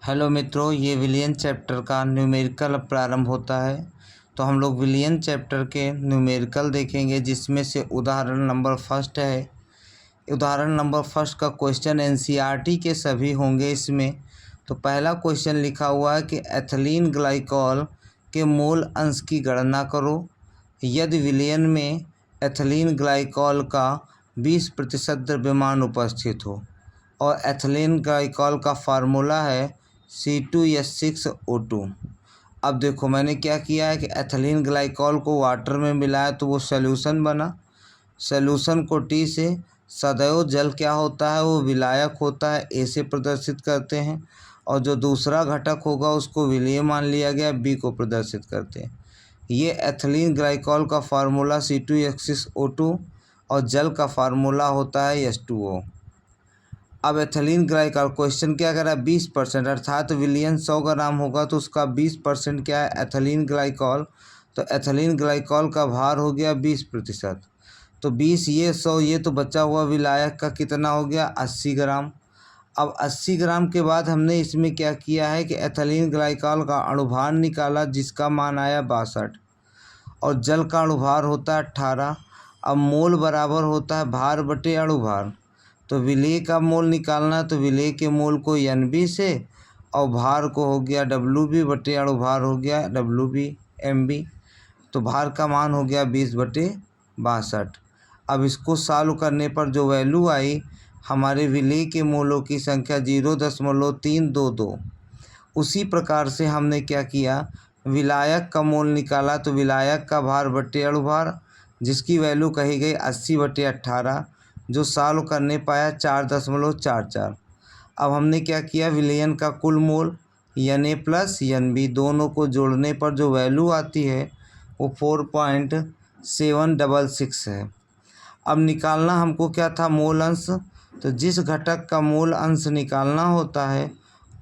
Hello मित्रों, ये विलियन chapter का न्यूमेरिकल अब प्रारंभ होता है। तो हम लोग विलियन चैप्टर के न्यूमेरिकल देखेंगे, जिसमें से उदाहरण नंबर फर्स्ट है। उदाहरण नंबर फर्स्ट का क्वेश्चन एनसीईआरटी के सभी होंगे इसमें। तो पहला क्वेश्चन लिखा हुआ है कि एथिलीन ग्लाइकॉल के मोल अंश की गणना करो यदि विलयन में एथिलीन ग्लाइकॉल का 20% द्रव्यमान उपस्थित हो। और एथिलीन ग्लाइकॉल का फार्मूला है C2H6O2। अब देखो मैंने क्या किया है कि एथिलीन ग्लाइकॉल को वाटर में मिलाया तो वो सॉल्यूशन बना। सॉल्यूशन को T से सदैव जल क्या होता है, वो विलायक होता है, A से प्रदर्शित करते हैं। और जो दूसरा घटक होगा उसको विलेय मान लिया गया, B को प्रदर्शित करते हैं। ये एथिलीन ग्लाइकॉल का फार्मूला C2H6O2 और जल का फार्मूला होता है H2O। अब एथिलीन ग्लाइकॉल क्वेश्चन क्या करा, 20%, अर्थात विलियन 100 ग्राम होगा तो उसका 20% क्या है, एथिलीन ग्लाइकॉल। तो एथिलीन ग्लाइकॉल का भार हो गया 20%। तो 20 ये 100 ये तो बचा हुआ विलायक का कितना हो गया, 80 ग्राम। अब 80 ग्राम के बाद हमने इसमें क्या किया है कि एथिलीन ग्लाइकॉल का अणुभार निकाला, जिसका मान आया 62। और जल का अणुभार होता है 18। अब मोल बराबर होता है भार बटे अणुभार। तो विलेय का मोल निकालना है तो विलेय के मोल को NB से और भार को हो गया WB बटे अणुभार हो गया WB MB। तो भार का मान हो गया 20/62। अब इसको सॉल्व करने पर जो वैल्यू आई, हमारे विलेय के मोलों की संख्या 0.322। उसी प्रकार से हमने क्या किया, विलायक का मोल निकाला तो विलायक का भार बटे अणुभार, जिसकी वैल्यू कही गई 80/18, जो सॉल्व करने पाया 4.44। अब हमने क्या किया, विलयन का कुल मोल Na प्लस NB दोनों को जोड़ने पर जो वैल्यू आती है वो 4.766 है। अब निकालना हमको क्या था, मोल अंश। तो जिस घटक का मोल अंश निकालना होता है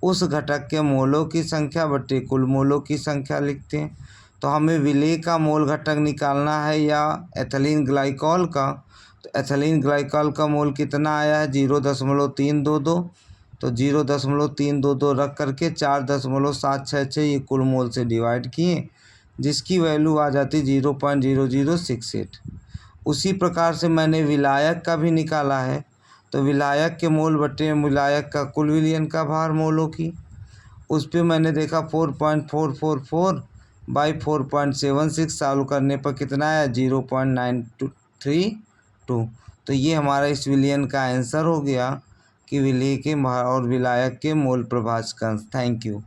उस घटक के मोलों की संख्या बटे कुल मोलों की संख्या लिखते हैं। तो हमें विलेय का मोल घटक निकालना है या एथिलीन ग्लाइकॉल का। तो एथिलीन ग्लाइकॉल का मोल कितना आया है, 0.322। तो 0.322 रख करके 4.766 ये कुल मोल से डिवाइड किए, जिसकी वैल्यू आ जाती 0.0068। उसी प्रकार से मैंने विलायक का भी निकाला है। तो विलायक के मोल बटे विलायक का कुल विलयन का भार मोलों की, उस पर मैंने देखा 4.444/4.76 सॉल्व करने पर कितना आया, 0.932। तो ये हमारा इस विलयन का आंसर हो गया कि विलेय के और विलायक के मोल प्रभाजक अंश। Thank you.